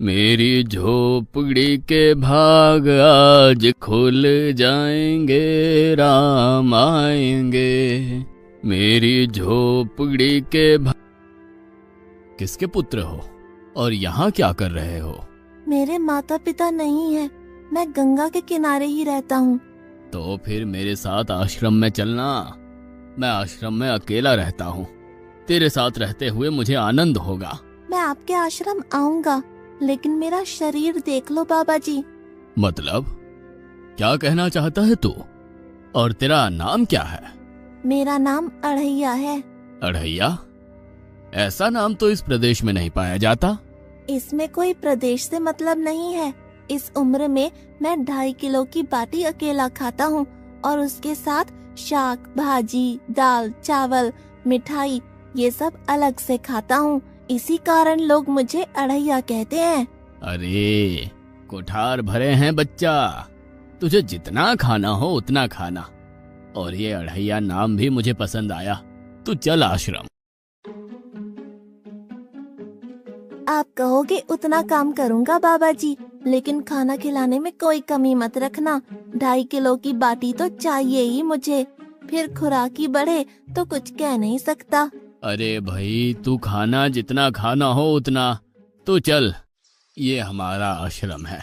मेरी झोपड़ी के भाग आज खुल जाएंगे, राम आएंगे। मेरी झोपड़ी के भाग। किसके पुत्र हो और यहाँ क्या कर रहे हो? मेरे माता पिता नहीं है, मैं गंगा के किनारे ही रहता हूँ। तो फिर मेरे साथ आश्रम में चलना। मैं आश्रम में अकेला रहता हूँ, तेरे साथ रहते हुए मुझे आनंद होगा। मैं आपके आश्रम आऊंगा, लेकिन मेरा शरीर देख लो बाबा जी। मतलब क्या कहना चाहता है तू? और तेरा नाम क्या है? मेरा नाम अढ़ैया है। अढ़ैया? ऐसा नाम तो इस प्रदेश में नहीं पाया जाता। इसमें कोई प्रदेश से मतलब नहीं है। इस उम्र में मैं 2.5 किलो की बाटी अकेला खाता हूँ और उसके साथ शाक, भाजी, दाल, चावल, मिठाई ये सब अलग से खाता हूँ। इसी कारण लोग मुझे अढ़ैया कहते हैं। अरे कोठार भरे हैं बच्चा, तुझे जितना खाना हो उतना खाना। और ये अढ़ैया नाम भी मुझे पसंद आया। तू चल आश्रम। आप कहोगे उतना काम करूँगा बाबा जी, लेकिन खाना खिलाने में कोई कमी मत रखना। 2.5 किलो की बाटी तो चाहिए ही मुझे, फिर खुराकी बढ़े तो कुछ कह नहीं सकता। अरे भाई, तू खाना जितना खाना हो उतना। तू चल, ये हमारा आश्रम है,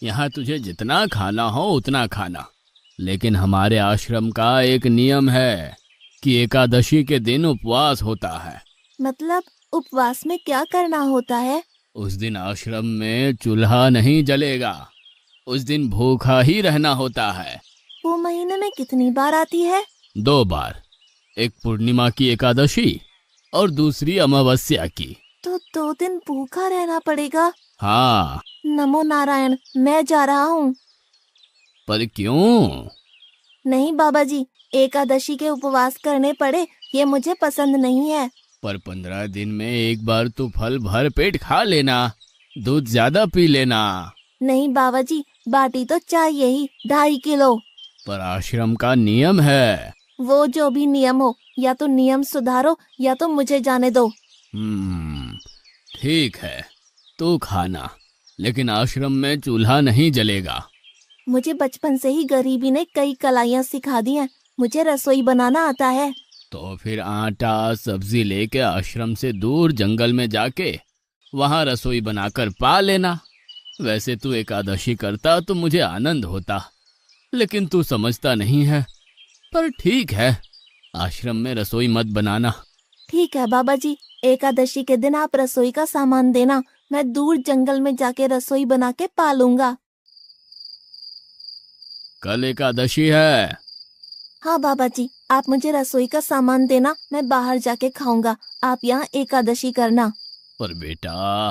यहाँ तुझे जितना खाना हो उतना खाना। लेकिन हमारे आश्रम का एक नियम है कि एकादशी के दिन उपवास होता है। मतलब उपवास में क्या करना होता है? उस दिन आश्रम में चूल्हा नहीं जलेगा, उस दिन भूखा ही रहना होता है। वो महीने में कितनी बार आती है? 2 बार, एक पूर्णिमा की एकादशी और दूसरी अमावस्या की। तो 2 दिन भूखा रहना पड़ेगा। हाँ। नमो नारायण, मैं जा रहा हूँ। पर क्यों? नहीं बाबा जी, एकादशी के उपवास करने पड़े ये मुझे पसंद नहीं है। पर 15 दिन में एक बार तो फल भर पेट खा लेना, दूध ज्यादा पी लेना। नहीं बाबा जी, बाटी तो चाहिए ही 2.5 किलो। पर आश्रम का नियम है। वो जो भी नियम हो, या तो नियम सुधारो या तो मुझे जाने दो। ठीक है, तू खाना, लेकिन आश्रम में चूल्हा नहीं जलेगा। मुझे बचपन से ही गरीबी ने कई कलाइयाँ सिखा दी हैं। मुझे रसोई बनाना आता है। तो फिर आटा सब्जी लेके आश्रम से दूर जंगल में जाके वहां रसोई बनाकर पा लेना। वैसे तू एकादशी करता तो मुझे आनंद होता, लेकिन तू समझता नहीं है। पर ठीक है, आश्रम में रसोई मत बनाना। ठीक है बाबा जी, एकादशी के दिन आप रसोई का सामान देना, मैं दूर जंगल में जाके रसोई बना के पालूंगा। कल एकादशी है। हाँ बाबा जी, आप मुझे रसोई का सामान देना, मैं बाहर जाके खाऊंगा। आप यहाँ एकादशी करना। पर बेटा,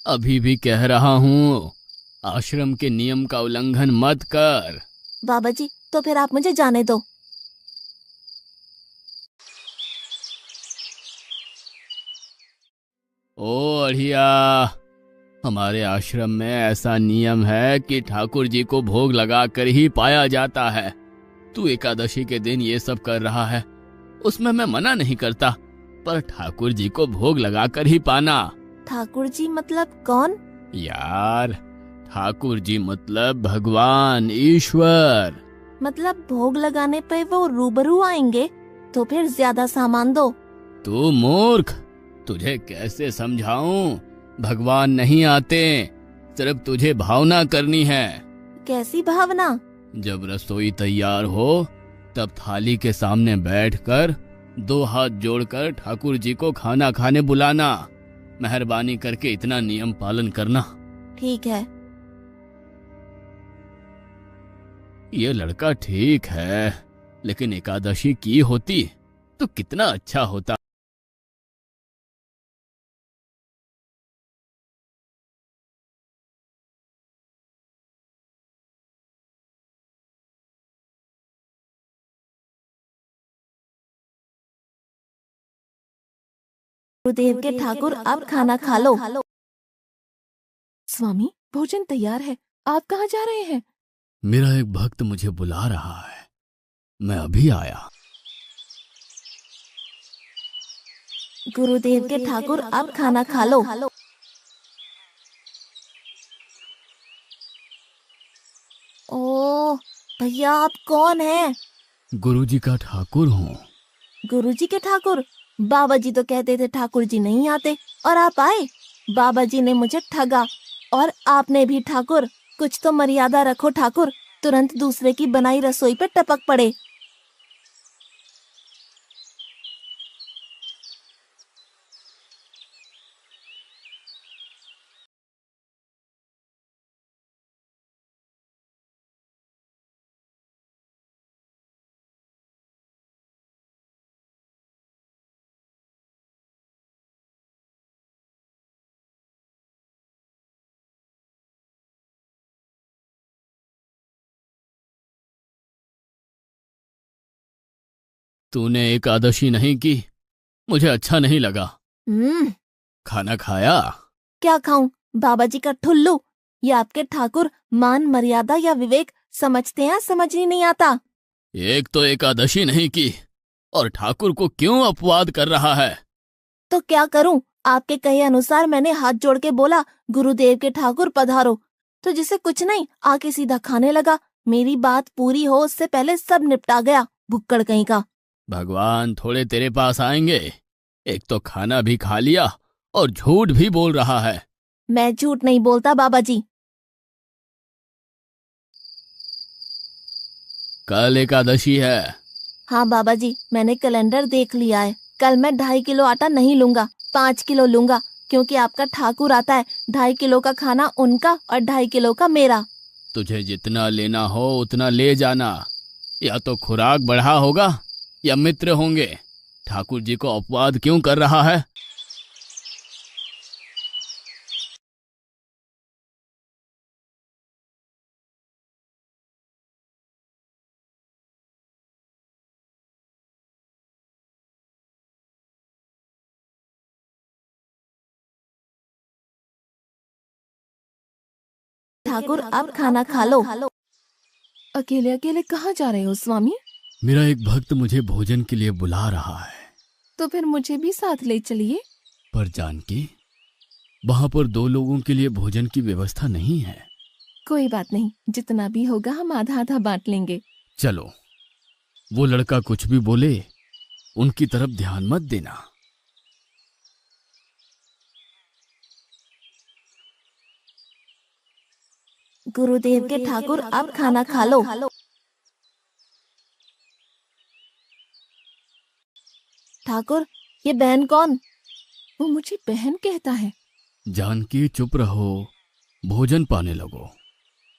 अभी भी कह रहा हूँ, आश्रम के नियम का उल्लंघन मत कर। बाबा जी, तो फिर आप मुझे जाने दो। ओ अढ़िया, हमारे आश्रम में ऐसा नियम है कि ठाकुर जी को भोग लगा कर ही पाया जाता है। तू एकादशी के दिन ये सब कर रहा है, उसमें मैं मना नहीं करता, पर ठाकुर जी को भोग लगा कर ही पाना। ठाकुर जी मतलब कौन? यार, ठाकुर जी मतलब भगवान ईश्वर। मतलब भोग लगाने पे वो रूबरू आएंगे? तो फिर ज्यादा सामान दो। तू मूर्ख, तुझे कैसे समझाऊं? भगवान नहीं आते, सिर्फ तुझे भावना करनी है। कैसी भावना? जब रसोई तैयार हो तब थाली के सामने बैठकर 2 हाथ जोड़कर ठाकुर जी को खाना खाने बुलाना। मेहरबानी करके इतना नियम पालन करना। ठीक है। ये लड़का ठीक है, लेकिन एकादशी की होती तो कितना अच्छा होता। गुरुदेव के ठाकुर, आप खाना खा लो। स्वामी, भोजन तैयार है, आप कहाँ जा रहे हैं? मेरा एक भक्त मुझे बुला रहा है, मैं अभी आया। गुरुदेव के ठाकुर, आप खाना खा लो। भैया आप कौन हैं? गुरुजी का ठाकुर हूँ। गुरुजी के ठाकुर? बाबा जी तो कहते थे ठाकुर जी नहीं आते और आप आए। बाबा जी ने मुझे ठगा और आपने भी ठाकुर। कुछ तो मर्यादा रखो ठाकुर, तुरंत दूसरे की बनाई रसोई पे टपक पड़े। तूने एकादशी नहीं की, मुझे अच्छा नहीं लगा। हम्म। खाना खाया? क्या खाऊं? बाबा जी का ठुल्लू। ये आपके ठाकुर मान मर्यादा या विवेक समझते हैं, समझ ही नहीं आता। एक तो एकादशी नहीं की और ठाकुर को क्यों अपवाद कर रहा है? तो क्या करूं? आपके कहे अनुसार मैंने हाथ जोड़ के बोला, गुरुदेव के ठाकुर पधारो। तो जिसे कुछ नहीं आके सीधा खाने लगा। मेरी बात पूरी हो उससे पहले सब निपटा गया, भुक्कड़ कहीं का। भगवान थोड़े तेरे पास आएंगे। एक तो खाना भी खा लिया और झूठ भी बोल रहा है। मैं झूठ नहीं बोलता बाबा जी। कल एकादशी है। हाँ बाबा जी, मैंने कैलेंडर देख लिया है। कल मैं 2.5 किलो आटा नहीं लूंगा, 5 किलो लूंगा, क्योंकि आपका ठाकुर आता है। 2.5 किलो का खाना उनका और 2.5 किलो का मेरा। तुझे जितना लेना हो उतना ले जाना। या तो खुराक बढ़ा होगा या मित्र होंगे। ठाकुर जी को अपवाद क्यों कर रहा है? ठाकुर अब खाना खा लो। अकेले अकेले कहाँ जा रहे हो स्वामी? मेरा एक भक्त मुझे भोजन के लिए बुला रहा है। तो फिर मुझे भी साथ ले चलिए। पर जानकी, वहां पर 2 लोगों के लिए भोजन की व्यवस्था नहीं है। कोई बात नहीं, जितना भी होगा हम आधा आधा बांट लेंगे। चलो, वो लड़का कुछ भी बोले उनकी तरफ ध्यान मत देना। गुरुदेव के ठाकुर अब खाना खा लो। ठाकुर, ये बहन कौन? वो मुझे बहन कहता है। जानकी चुप रहो, भोजन पाने लगो।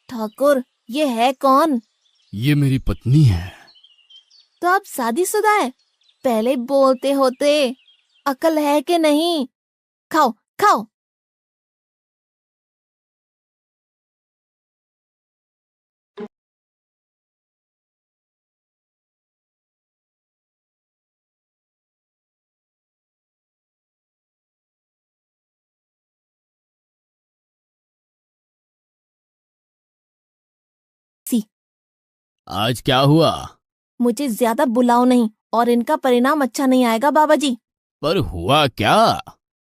ठाकुर, ये है कौन? ये मेरी पत्नी है। तो आप शादीशुदा है? पहले बोलते होते। अकल है कि नहीं? खाओ खाओ। सी, आज क्या हुआ? मुझे ज्यादा बुलाओ नहीं और इनका परिणाम अच्छा नहीं आएगा बाबा जी। पर हुआ क्या?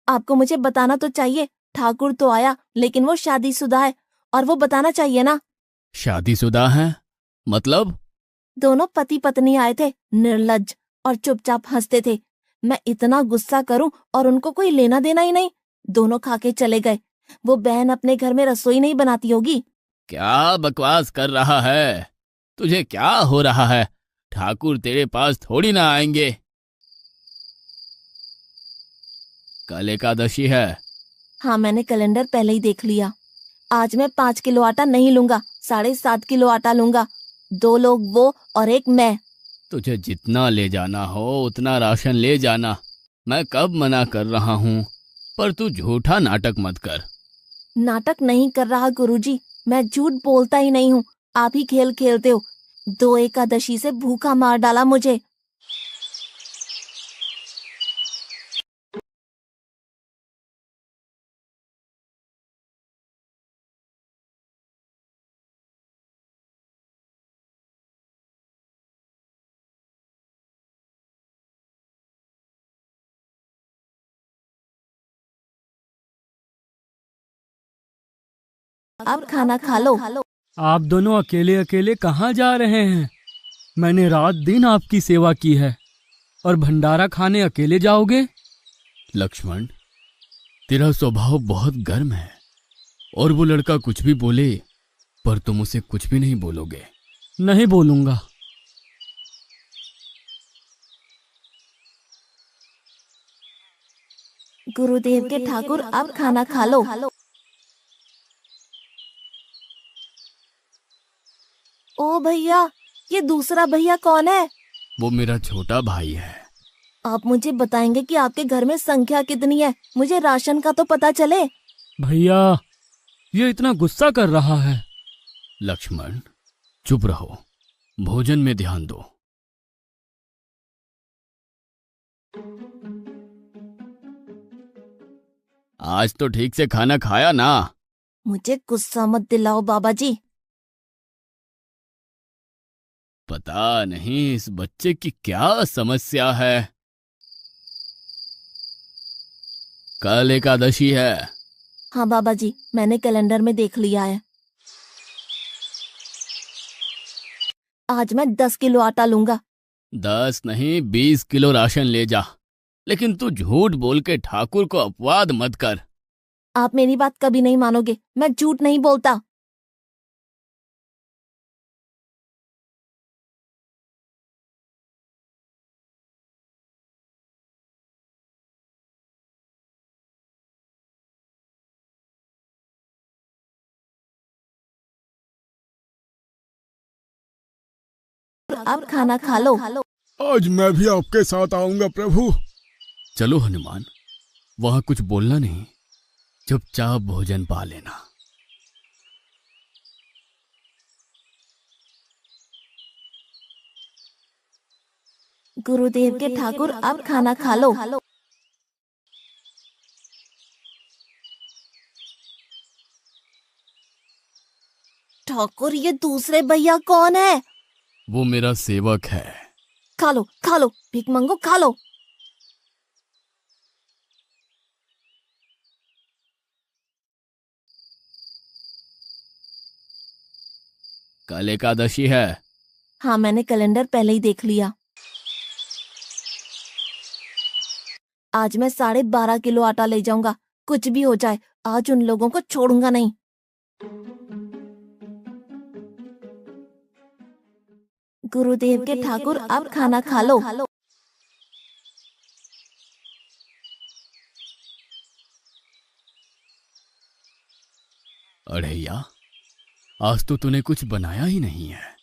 आपको मुझे बताना तो चाहिए। ठाकुर तो आया लेकिन वो शादीशुदा है, और वो बताना चाहिए ना। शादीशुदा है? मतलब? दोनों पति पत्नी आए थे, निर्लज्ज, और चुपचाप हंसते थे। मैं इतना गुस्सा करूं और उनको कोई लेना देना ही नहीं। दोनों खा के चले गए। वो बहन अपने घर में रसोई नहीं बनाती होगी। क्या बकवास कर रहा है? तुझे क्या हो रहा है? ठाकुर तेरे पास थोड़ी ना आएंगे। कल एकादशी है। हाँ, मैंने कैलेंडर पहले ही देख लिया। आज मैं 5 किलो आटा नहीं लूंगा, 7.5 किलो आटा लूंगा। 2 लोग वो और एक मैं। तुझे जितना ले जाना हो उतना राशन ले जाना। मैं कब मना कर रहा हूँ, पर तू झूठा नाटक मत कर। नाटक नहीं कर रहा गुरुजी, मैं झूठ बोलता ही नहीं हूँ। आप ही खेल खेलते हो। 2 एकादशी से भूखा मार डाला मुझे। अब खाना खा लो। आप दोनों अकेले अकेले कहाँ जा रहे हैं? मैंने रात दिन आपकी सेवा की है और भंडारा खाने अकेले जाओगे? लक्ष्मण, तेरा स्वभाव बहुत गर्म है और वो लड़का कुछ भी बोले पर तुम उसे कुछ भी नहीं बोलोगे। नहीं बोलूंगा। गुरुदेव के ठाकुर, अब खाना खा लो। ओ भैया, ये दूसरा भैया कौन है? वो मेरा छोटा भाई है। आप मुझे बताएंगे कि आपके घर में संख्या कितनी है? मुझे राशन का तो पता चले। भैया, ये इतना गुस्सा कर रहा है। लक्ष्मण, चुप रहो, भोजन में ध्यान दो। आज तो ठीक से खाना खाया ना? मुझे गुस्सा मत दिलाओ बाबा जी। पता नहीं इस बच्चे की क्या समस्या है। कल एकादशी है। हाँ बाबा जी, मैंने कैलेंडर में देख लिया है। आज मैं 10 किलो आटा लूंगा। 10 नहीं 20 किलो राशन ले जा, लेकिन तू झूठ बोल के ठाकुर को अपवाद मत कर। आप मेरी बात कभी नहीं मानोगे, मैं झूठ नहीं बोलता। अब खाना खा लो। आज मैं भी आपके साथ आऊंगा प्रभु। चलो हनुमान, वहां कुछ बोलना नहीं, चुपचाप भोजन पा लेना। गुरुदेव के ठाकुर, अब खाना खा लो। ठाकुर, ये दूसरे भैया कौन है? वो मेरा सेवक है। खा लो, भीख मंगो, खा लो। कल एकादशी है। हाँ, मैंने कैलेंडर पहले ही देख लिया। आज मैं 12.5 किलो आटा ले जाऊंगा। कुछ भी हो जाए, आज उन लोगों को छोड़ूंगा नहीं। गुरुदेव के ठाकुर, अब खाना खा लो। अढ़ैया, आज तो तूने कुछ बनाया ही नहीं है।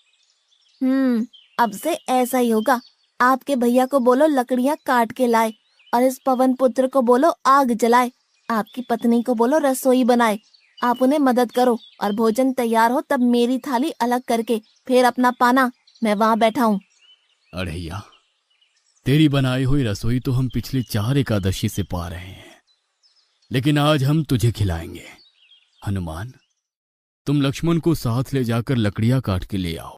अब से ऐसा ही होगा। आपके भैया को बोलो लकड़ियां काट के लाए और इस पवन पुत्र को बोलो आग जलाए। आपकी पत्नी को बोलो रसोई बनाए। आप उन्हें मदद करो और भोजन तैयार हो तब मेरी थाली अलग करके फिर अपना पाना, मैं वहां बैठा हूँ। अढ़ैया, तेरी बनाई हुई रसोई तो हम पिछली 4 एकादशी से पा रहे हैं, लेकिन आज हम तुझे खिलाएंगे। हनुमान, तुम लक्ष्मण को साथ ले जाकर लकड़ियां काट के ले आओ।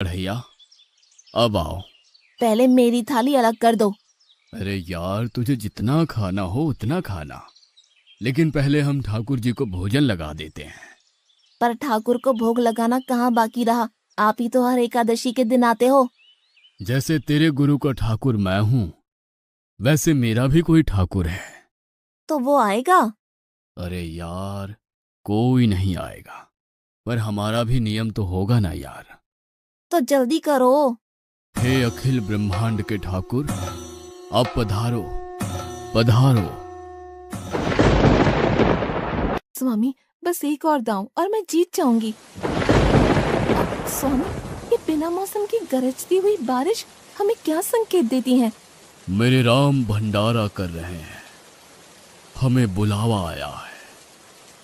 अढ़ैया, अब आओ। पहले मेरी थाली अलग कर दो। अरे यार, तुझे जितना खाना हो उतना खाना, लेकिन पहले हम ठाकुर जी को भोजन लगा देते हैं। पर ठाकुर को भोग लगाना कहाँ बाकी रहा? आप ही तो हर एकादशी के दिन आते हो। जैसे तेरे गुरु का ठाकुर मैं हूं, वैसे मेरा भी कोई ठाकुर है। तो वो आएगा? अरे यार, कोई नहीं आएगा, पर हमारा भी नियम तो होगा ना यार। तो जल्दी करो। हे अखिल ब्रह्मांड के ठाकुर, अब पधारो पधारो। स्वामी, बस एक और दांव और मैं जीत जाऊंगी। स्वामी, ये बिना मौसम की गरजती हुई बारिश हमें क्या संकेत देती है? मेरे राम भंडारा कर रहे हैं, हमें बुलावा आया है।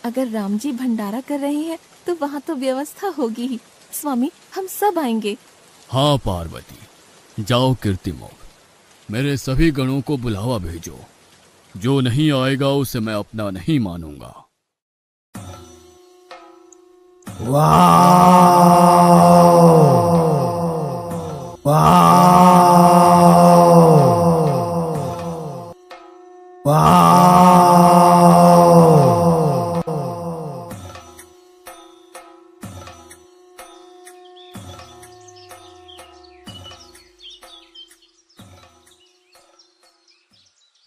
अगर राम जी भंडारा कर रहे हैं तो वहाँ तो व्यवस्था होगी ही। स्वामी, हम सब आएंगे। हाँ पार्वती, जाओ कीर्तिमुख, मेरे सभी गणों को बुलावा भेजो। जो नहीं आएगा उसे मैं अपना नहीं मानूंगा।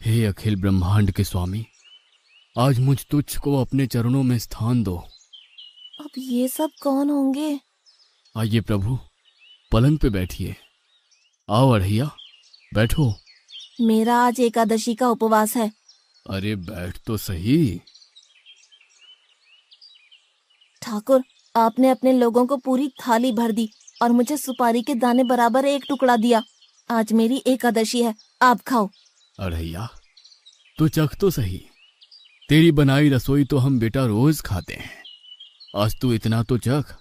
हे अखिल ब्रह्मांड के स्वामी, आज मुझ तुच्छ को अपने चरणों में स्थान दो। अब ये सब कौन होंगे? आइए प्रभु, पलंग पे बैठिए। आओ अढ़ैया, बैठो। मेरा आज एकादशी का उपवास है। अरे बैठ तो सही। ठाकुर, आपने अपने लोगों को पूरी थाली भर दी और मुझे सुपारी के दाने बराबर एक टुकड़ा दिया। आज मेरी एकादशी है, आप खाओ। अढ़ैया, तू चख तो सही। तेरी बनाई रसोई तो हम बेटा रोज खाते हैं, आज तू इतना तो चख।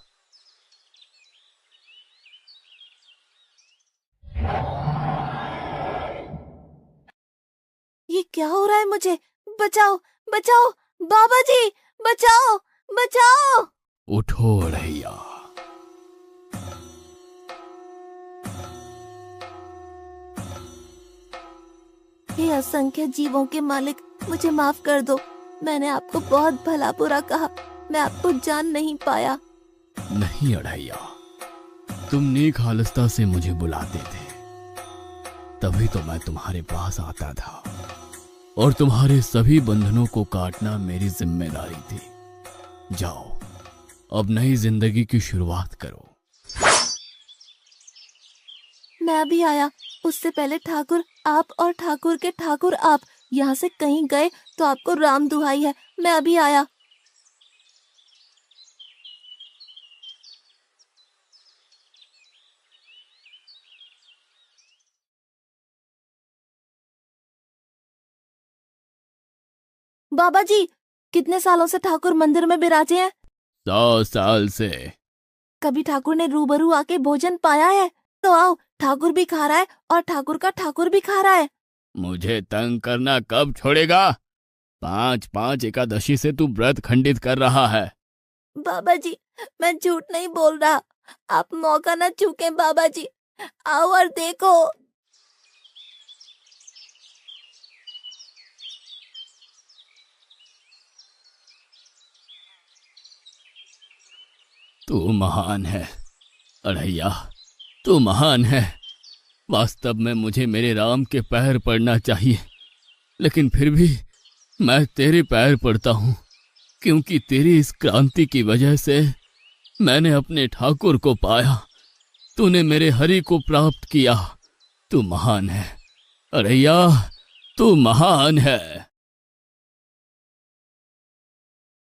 ये क्या हो रहा है मुझे? बचाओ बचाओ, बाबा जी बचाओ बचाओ। उठो अढ़ैया। हे असंख्य जीवों के मालिक, मुझे माफ कर दो। मैंने आपको बहुत भला बुरा कहा, मैं आपको जान नहीं पाया। नहीं अढ़ैया, तुम नेक हालस्ता से मुझे बुलाते थे, तभी तो मैं तुम्हारे पास आता था, और तुम्हारे सभी बंधनों को काटना मेरी जिम्मेदारी थी। जाओ, अब नई जिंदगी की शुरुआत करो। मैं भी आया। उससे पहले ठाकुर आप और ठाकुर के ठाकुर आप यहाँ से कहीं गए तो आपको राम दुहाई है, मैं अभी आया। बाबा जी, कितने सालों से ठाकुर मंदिर में बिराजे हैं? 100 साल से। कभी ठाकुर ने रूबरू आके भोजन पाया है? तो आओ, ठाकुर भी खा रहा है और ठाकुर का ठाकुर भी खा रहा है। मुझे तंग करना कब छोड़ेगा? 5-5 एकादशी से तू व्रत खंडित कर रहा है। बाबा जी, मैं झूठ नहीं बोल रहा, आप मौका न चूकें बाबा जी। आओ और देखो। तू महान है अढ़ैया, तू महान है। वास्तव में मुझे मेरे राम के पैर पड़ना चाहिए, लेकिन फिर भी मैं तेरे पैर पड़ता हूँ, क्योंकि तेरी इस क्रांति की वजह से मैंने अपने ठाकुर को पाया। तूने मेरे हरि को प्राप्त किया। तू महान है अढ़ैया, तू महान है।